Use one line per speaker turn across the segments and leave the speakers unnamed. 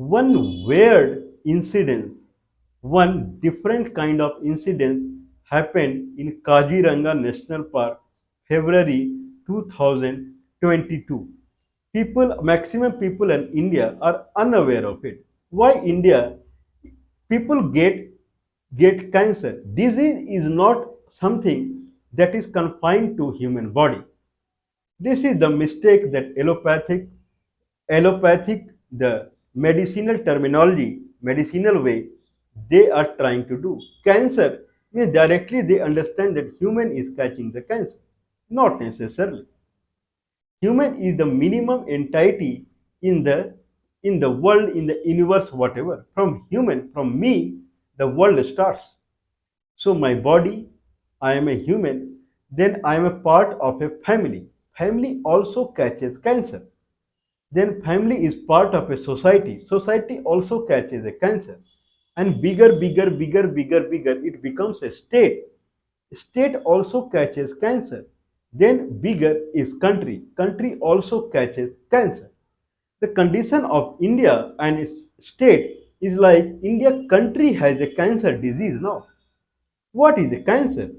One weird incident, one different kind of incident happened in Kaziranga National Park, February 2022. Maximum people in India are unaware of it. Why India? People get cancer. Disease is not something that is confined to human body. This is the mistake that allopathic, the medicinal terminology, medicinal way, they are trying to do. Cancer means directly they understand that human is catching the cancer. Not necessarily. Human is the minimum entity in the world, in the universe, whatever. From human, from me, the world starts. So my body, I am a human, then I am a part of a family. Family also catches cancer. Then family is part of a society. Society also catches a cancer. And bigger, it becomes a state. State also catches cancer. Then bigger is country. Country also catches cancer. The condition of India and its state is like India country has a cancer disease now. What is a cancer?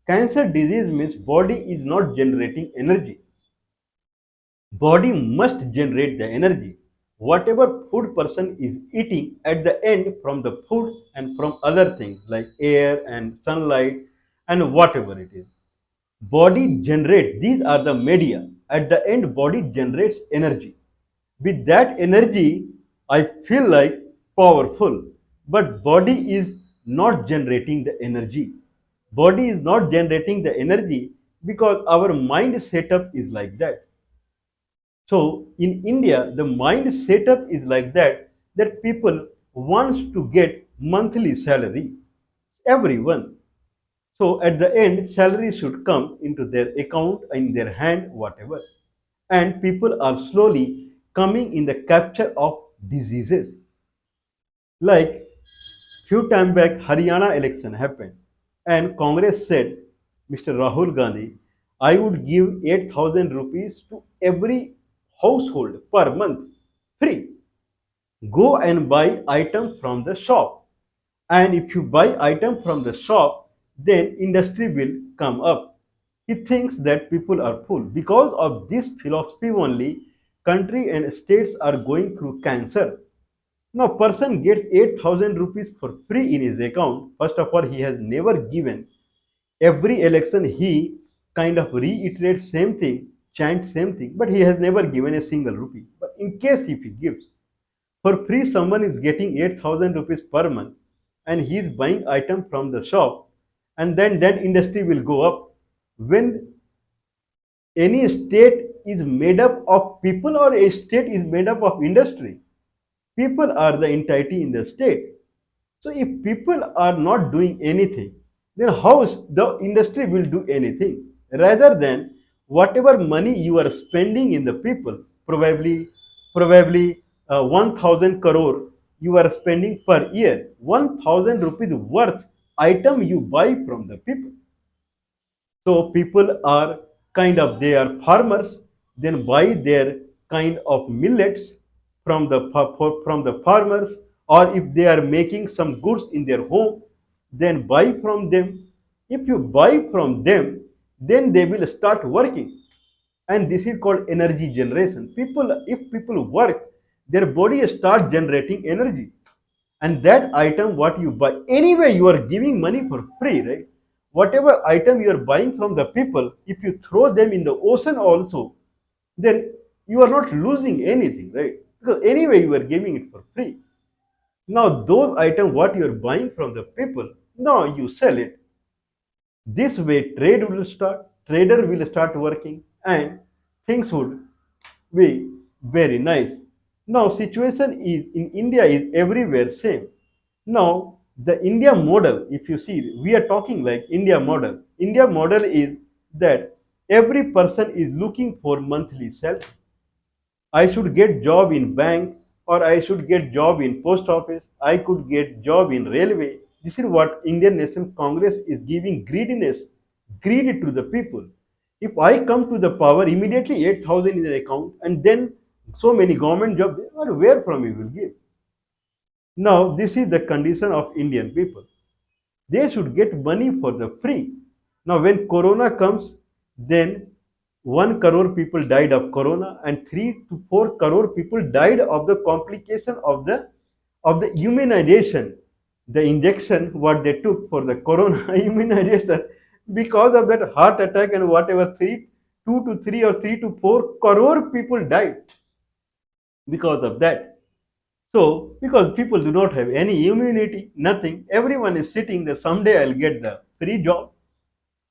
Cancer disease means body is not generating energy. Body must generate the energy. Whatever food person is eating at the end from the food and from other things like air and sunlight and whatever it is, body generates, these are the media. At the end body generates energy. With that energy I feel like powerful, but body is not generating the energy. Body is not generating the energy because our mind setup is like that. So in India, the mind setup is like that people wants to get monthly salary. Everyone. So at the end, salary should come into their account, in their hand, whatever. And people are slowly coming in the capture of diseases. Like few time back, Haryana election happened, and Congress said, Mr. Rahul Gandhi, I would give 8,000 rupees to every household per month, free. Go and buy item from the shop. And if you buy item from the shop, then industry will come up. He thinks that people are full. Because of this philosophy only, country and states are going through cancer. Now, person gets 8,000 rupees for free in his account. First of all, he has never given. Every election, he kind of reiterates same thing, chants same thing, but he has never given a single rupee. But in case if he gives, for free someone is getting 8,000 rupees per month and he is buying item from the shop, and then that industry will go up. When any state is made up of people or a state is made up of industry, people are the entity in the state. So if people are not doing anything, then how the industry will do anything? Rather than whatever money you are spending in the people, probably 1,000 crore you are spending per year, 1,000 rupees worth item you buy from the people. So people are kind of, they are farmers, then buy their kind of millets from the farmers, or if they are making some goods in their home, then buy from them. If you buy from them, then they will start working, and this is called energy generation. People, if people work, their body start generating energy, and that item what you buy anyway, you are giving money for free, right? Whatever item you are buying from the people, if you throw them in the ocean also, then you are not losing anything, right? Because anyway you are giving it for free. Now those items what you are buying from the people, now you sell it. This way trade will start, trader will start working, and things would be very nice. Now situation is in India is everywhere same. Now the India model, if you see, we are talking like India model. India model is that every person is looking for monthly salary. I should get job in bank, or I should get job in post office. I could get job in railway. This is what Indian National Congress is giving greediness, greed to the people. If I come to the power, immediately 8,000 in the account, and then so many government jobs, or where from you will give? Now, this is the condition of Indian people. They should get money for the free. Now, when Corona comes, then 1 crore people died of Corona, and 3 to 4 crore people died of the complication of the immunization, the injection what they took for the Corona immunization. Because of that heart attack and whatever, 2 to 3 or 3 to 4 crore people died because of that. So, because people do not have any immunity, nothing, everyone is sitting there, someday I'll get the free job.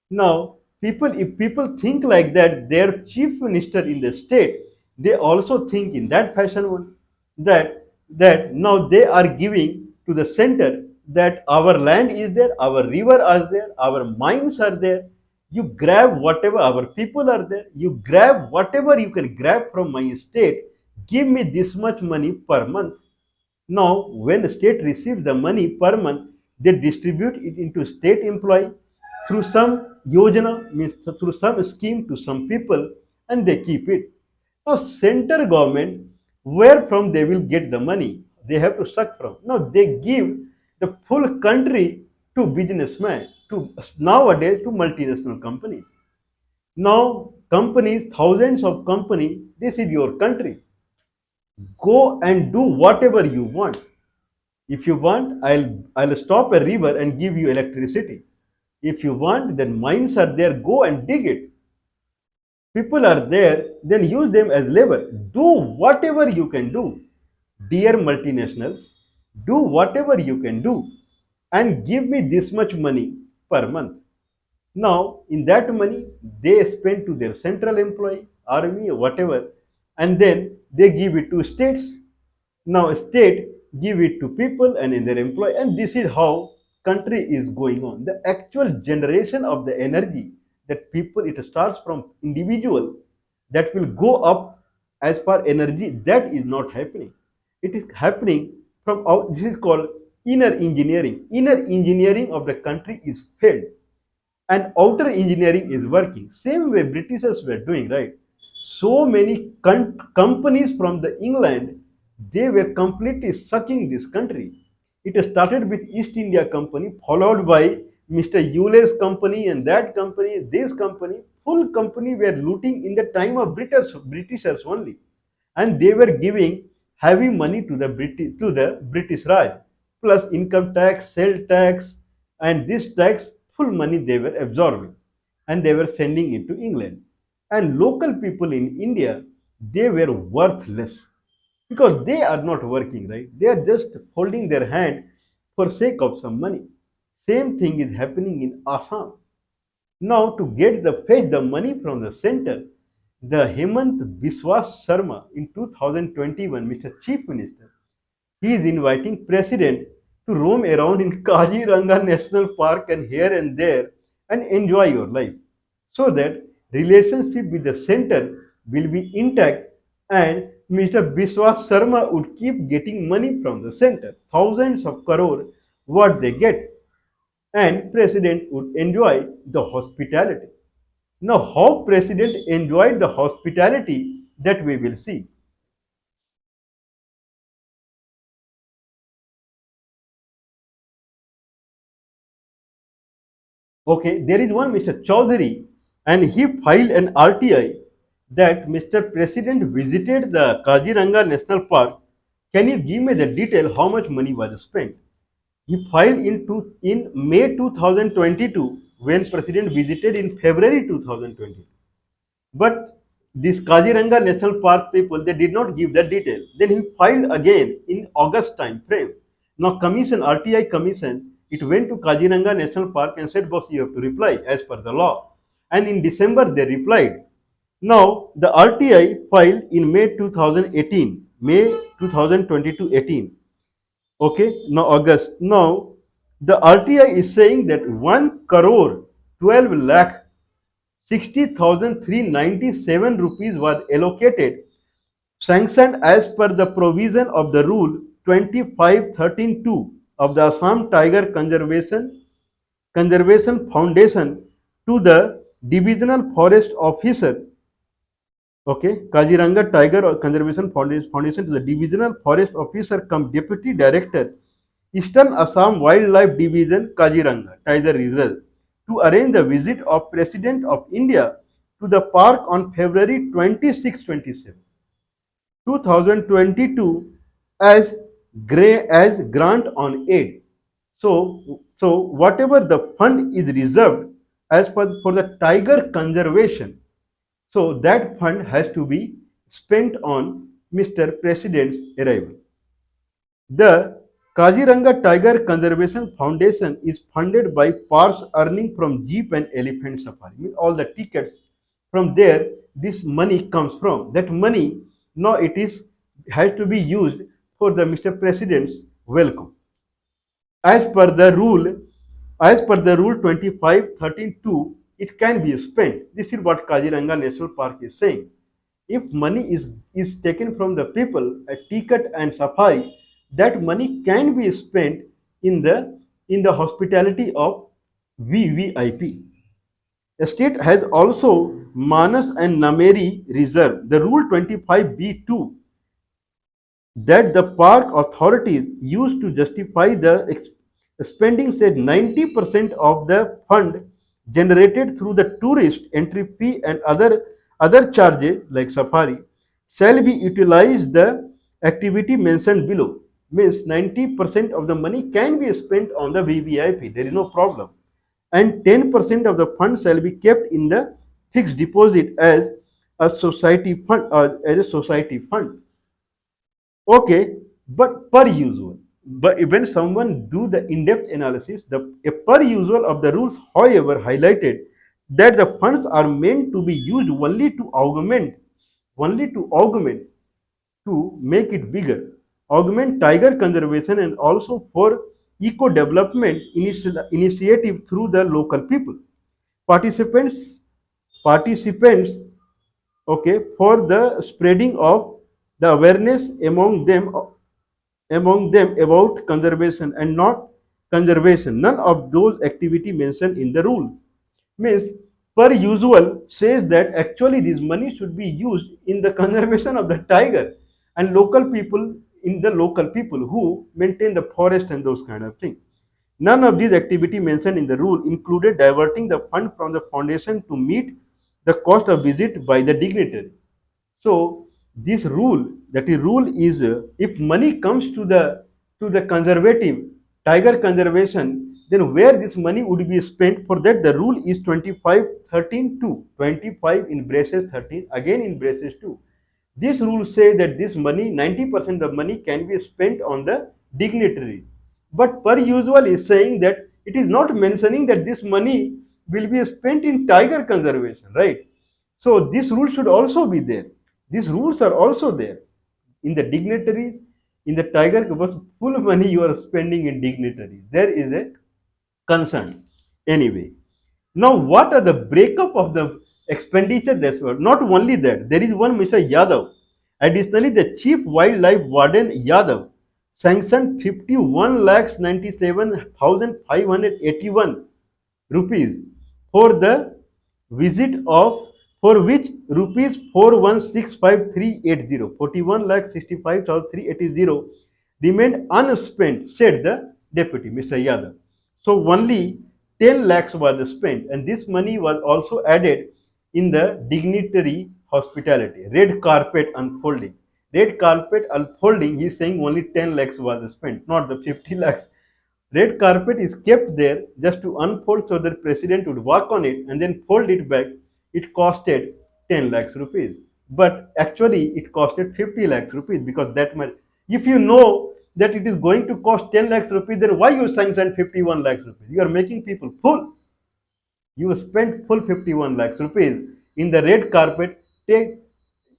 Now, if people think like that, their chief minister in the state, they also think in that fashion only. That now they are giving to the center that our land is there, our river are there, our mines are there. You grab whatever, our people are there. You grab whatever you can grab from my state. Give me this much money per month. Now, when the state receives the money per month, they distribute it into state employee through some yojana, means through some scheme to some people, and they keep it. Now, center government, where from they will get the money? They have to suck from. Now, they give the full country to businessmen, to nowadays to multinational companies. Now, companies, thousands of companies, this is your country. Go and do whatever you want. If you want, I'll stop a river and give you electricity. If you want, then mines are there, go and dig it. People are there, then use them as labor. Do whatever you can do. Dear multinationals, do whatever you can do and give me this much money per month. Now, in that money, they spend to their central employee, army, or whatever, and then they give it to states. Now, state give it to people and in their employee, and this is how country is going on. The actual generation of the energy that people, it starts from individual, that will go up as per energy, that is not happening. It is happening from out. This is called inner engineering. Inner engineering of the country is failed and outer engineering is working. Same way Britishers were doing, right? So many companies from the England, they were completely sucking this country. It started with East India Company, followed by Mr. Eule's company and that company, this company, full company were looting in the time of Britishers only, and they were giving heavy money to the British Raj, plus income tax, sale tax, and this tax, full money they were absorbing, and they were sending it to England. And local people in India, they were worthless because they are not working, right? They are just holding their hand for sake of some money. Same thing is happening in Assam. Now, to get the fetch the money from the center, the Hemant Biswas Sharma in 2021, Mr. Chief Minister, he is inviting President to roam around in Kaziranga National Park and here and there and enjoy your life, so that relationship with the center will be intact, and Mr. Biswas Sharma would keep getting money from the center, thousands of crore what they get, and President would enjoy the hospitality. Now, how President enjoyed the hospitality, that we will see. Okay, there is one Mr. Chaudhary, and he filed an RTI that Mr. President visited the Kaziranga National Park. Can you give me the detail how much money was spent? He filed in May 2022 when President visited in February 2022. But this Kaziranga National Park people, they did not give that detail. Then he filed again in August time frame. Now commission, RTI commission, it went to Kaziranga National Park and said, boss, you have to reply as per the law. And in December they replied. Now the RTI filed in May 2018, May 2022 18. Okay, now August. Now the RTI is saying that 1 crore 12 lakh 60,397 rupees was allocated, sanctioned as per the provision of the rule 2513-2 of the Assam Tiger Conservation Foundation to the divisional forest officer Okay, Kaziranga Tiger Conservation Foundation to the Divisional Forest Officer come Deputy Director, Eastern Assam Wildlife Division, Kaziranga Tiger Reserve, to arrange the visit of President of India to the park on February 26-27, 2022 as grant on aid. So whatever the fund is reserved as per for the tiger conservation, so that fund has to be spent on Mr. President's arrival. The Kaziranga Tiger Conservation Foundation is funded by parks earning from jeep and elephant safari. Means all the tickets from there, this money comes from. That money now it is has to be used for the Mr. President's welcome. As per the rule, as per the rule 2513(2), it can be spent. This is what Kaziranga National Park is saying. If money is taken from the people at ticket and safari, that money can be spent in the hospitality of VVIP. The state has also Manas and Nameri Reserve. The Rule 25(b)(2) that the park authorities used to justify the spending said 90% of the fund generated through the tourist entry fee and other charges like safari shall be utilized the activity mentioned below. Means 90% of the money can be spent on the VVIP, there is no problem, and 10% of the fund shall be kept in the fixed deposit as a society fund as a society fund. Okay, but per usual. But when someone do the in-depth analysis, the a per usual of the rules, however, highlighted that the funds are meant to be used only to augment, to make it bigger, augment tiger conservation and also for eco development initiative through the local people. Participants, participants, okay, for the spreading of the awareness among them about conservation and not conservation. None of those activity mentioned in the rule. Means per usual says that actually this money should be used in the conservation of the tiger and local people who maintain the forest and those kind of things. None of these activity mentioned in the rule included diverting the fund from the foundation to meet the cost of visit by the dignitary. So this rule, that is rule is if money comes to the conservative tiger conservation, then where this money would be spent? For that the rule is 25(13)(2), 25 in braces 13 again in braces 2. This rule say that this money 90% of money can be spent on the dignitary, but per usual is saying that it is not mentioning that this money will be spent in tiger conservation, right? So this rule should also be there. These rules are also there in the dignitaries, in the tiger was full money you are spending in dignitaries. There is a concern. Anyway, now what are the breakup of the expenditure? That's what. Not only that, there is one Mr. Yadav. Additionally, the chief wildlife warden Yadav sanctioned 51,97,581 rupees for the visit of, for which rupees 4165,380, 41,65,380 remained unspent, said the deputy Mr. Yadav. So only 10 lakhs was spent, and this money was also added in the dignitary hospitality, red carpet unfolding. Red carpet unfolding, he is saying only 10 lakhs was spent, not the 50 lakhs. Red carpet is kept there just to unfold so that president would walk on it and then fold it back. It costed 10 lakhs rupees. But actually it costed 50 lakhs rupees, because that much. If you know that it is going to cost 10 lakhs rupees, then why you sanction 51 lakhs rupees? You are making people full. You spent full 51 lakhs rupees in the red carpet. Take,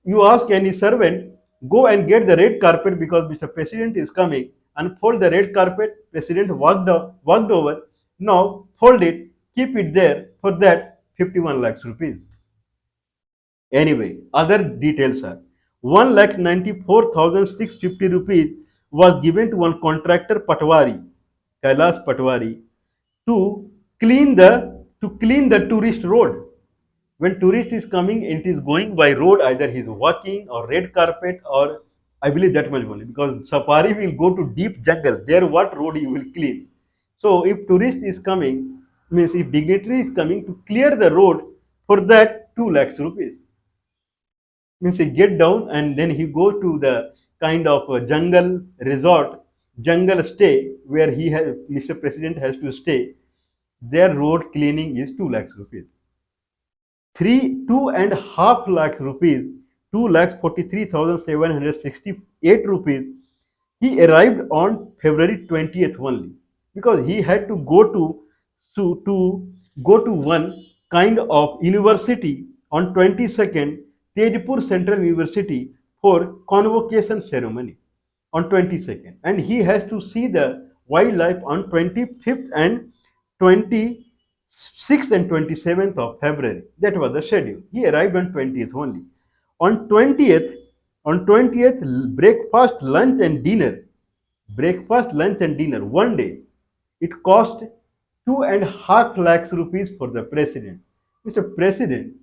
you ask any servant, go and get the red carpet because Mr. President is coming, and fold the red carpet. President walked over. Now fold it, keep it there. For that 51 lakhs rupees. Anyway, other details are 1,94,650 rupees was given to one contractor Patwari, Kailas Patwari, to clean the tourist road. When tourist is coming, it is going by road, either he's walking or red carpet, or I believe that much only, because safari will go to deep jungle. There, what road you will clean? So if tourist is coming, means if dignitary is coming to clear the road, for that 2 lakhs rupees. Means he get down and then he go to the kind of a jungle resort, jungle stay where he has Mr. President has to stay. Their road cleaning is 2 lakhs rupees. 2.5 lakh rupees, 2,43,768 rupees. He arrived on February 20th only, because he had to to go to one kind of university on 22nd, Tejpur Central University, for convocation ceremony on 22nd, and he has to see the wildlife on 25th and 26th and 27th of February. That was the schedule. He arrived on 20th only. On 20th, breakfast, lunch and dinner. Breakfast, lunch and dinner one day. It cost 2.5 lakhs rupees for the president. Mr. President,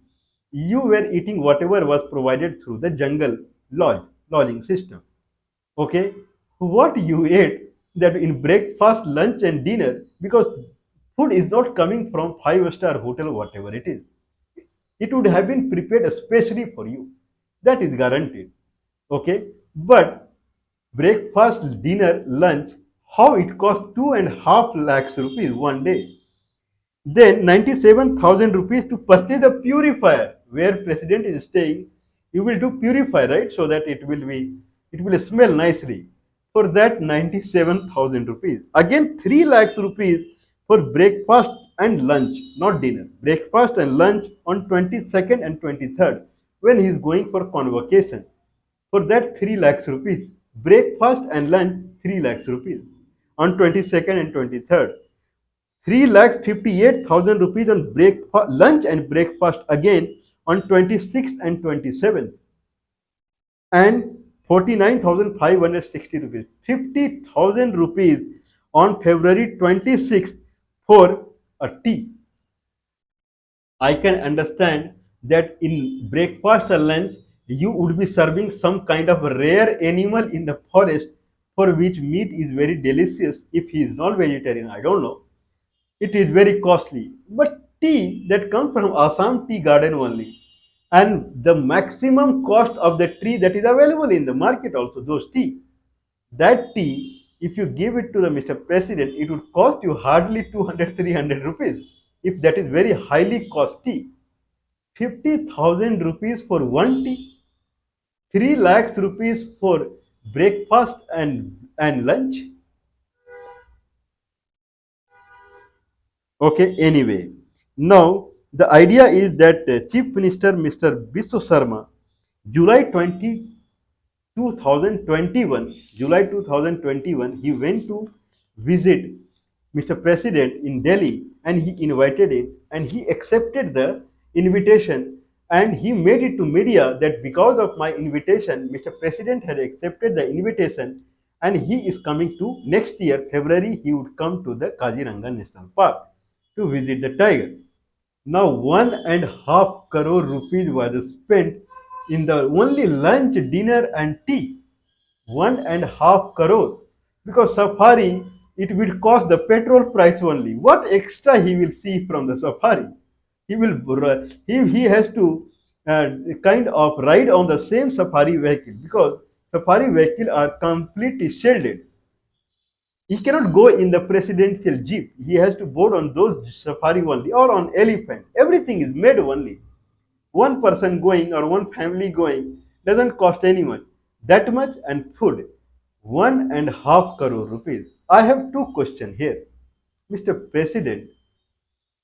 you were eating whatever was provided through the jungle lodging system. Okay, what you ate that in breakfast, lunch, and dinner, because food is not coming from five-star hotel, whatever it is. It would have been prepared especially for you. That is guaranteed. Okay, but breakfast, dinner, lunch, how it cost 2.5 lakhs rupees one day. Then 97,000 rupees to purchase a purifier where president is staying. You will do purify, right? So that it will smell nicely. For that 97,000 rupees. Again 3 lakhs rupees for breakfast and lunch, not dinner. Breakfast and lunch on 22nd and 23rd when he is going for convocation. For that 3 lakhs rupees. Breakfast and lunch 3 lakhs rupees on 22nd and 23rd. 3,58,000 rupees on breakfast, lunch and breakfast again on 26th and 27th, and 49,560 rupees. 50,000 rupees on February 26th for a tea. I can understand that in breakfast or lunch you would be serving some kind of rare animal in the forest, for which meat is very delicious. If he is not vegetarian, I don't know, it is very costly. But tea that comes from Assam tea garden only, and the maximum cost of the tree that is available in the market also, those tea. That tea, if you give it to the Mr. President, it would cost you hardly 200, 300 rupees. If that is very highly cost tea. 50,000 rupees for one tea, 3 lakhs rupees for breakfast and lunch. Okay, anyway, now the idea is that Chief Minister Mr. Biswa Sharma, July 2021, July 2021, he went to visit Mr. President in Delhi, and he invited him and he accepted the invitation, and he made it to media that because of my invitation, Mr. President has accepted the invitation and he is coming to next year, February, he would come to the Kaziranga National Park to visit the tiger. Now 1.5 crore rupees was spent in the only lunch, dinner and tea. 1.5 crore, because safari it will cost the petrol price only. What extra he will see from the safari? He will he has to kind of ride on the same safari vehicle, because safari vehicle are completely shielded. He cannot go in the presidential jeep. He has to board on those safari only, or on elephant. Everything is made only. One person going or one family going doesn't cost anyone that much, and food 1.5 crore rupees. I have two questions here. Mr. President,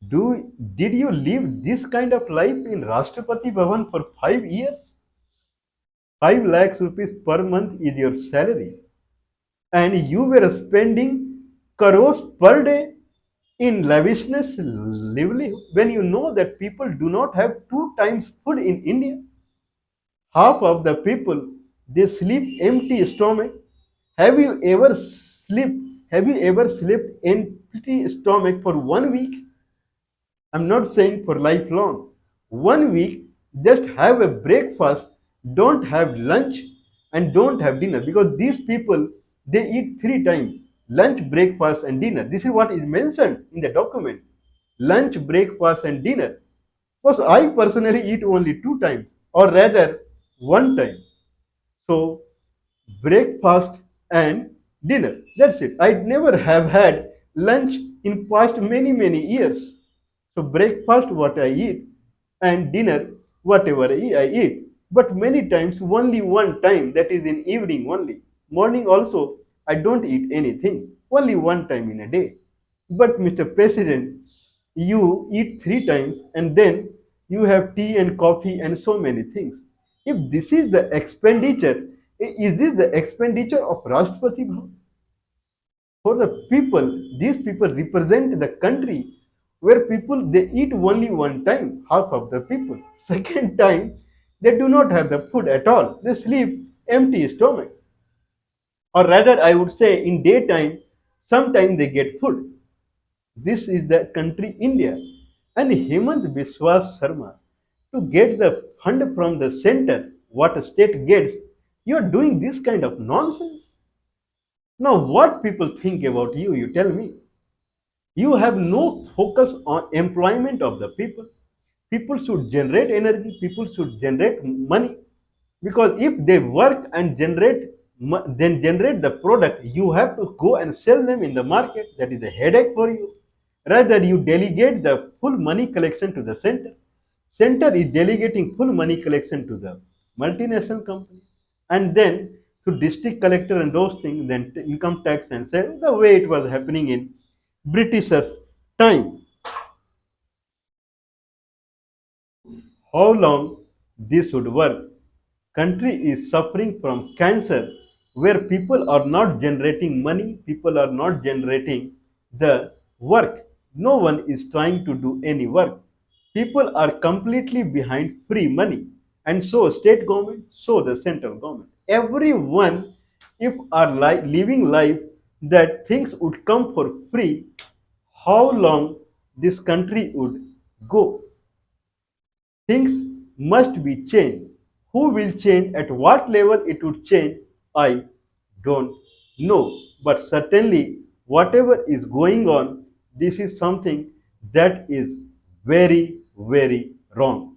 did you live this kind of life in Rashtrapati Bhavan for 5 years? 5 lakhs rupees per month is your salary, and you were spending crores per day in lavishness livelihood, when you know that people do not have 2 times food in India. Half of the people, they sleep empty stomach. Have you ever slept? Have you ever slept empty stomach for one week? I'm not saying for lifelong. One week, just have a breakfast, don't have lunch, and don't have dinner, because these people, they eat three times: lunch, breakfast, and dinner. This is what is mentioned in the document: lunch, breakfast, and dinner. Because I personally eat only two times, or rather one time. So breakfast and dinner. That's it. I never have had lunch in past many years. So breakfast what I eat, and dinner whatever I eat. But many times only one time, that is in evening only. Morning also I don't eat anything. Only one time in a day. But Mr. President, you eat three times and then you have tea and coffee and so many things. If this is the expenditure, is this the expenditure of Rashtrapati Bhavan? For the people, these people represent the country where people, they eat only one time, half of the people. Second time, they do not have the food at all, they sleep empty stomach. Or rather, I would say, in daytime sometimes they get food. This is the country India. And Hemant Biswas Sharma, to get the fund from the center, what a state gets, you are doing this kind of nonsense. Now, what people think about you, you tell me. You have no focus on employment of the people. People should generate energy, people should generate money. Because if they work and generate, then generate the product, you have to go and sell them in the market. That is a headache for you. Rather, you delegate the full money collection to the center. Center is delegating full money collection to the multinational company, and then to district collector and those things, then income tax and sale, the way it was happening in Britishers' time. How long this would work? Country is suffering from cancer, where people are not generating money, people are not generating the work. No one is trying to do any work. People are completely behind free money. And so state government, so the central government. Everyone, if are living life that things would come for free, how long this country would go? Things must be changed. Who will change? At what level it would change? I don't know. But certainly, whatever is going on, this is something that is very wrong.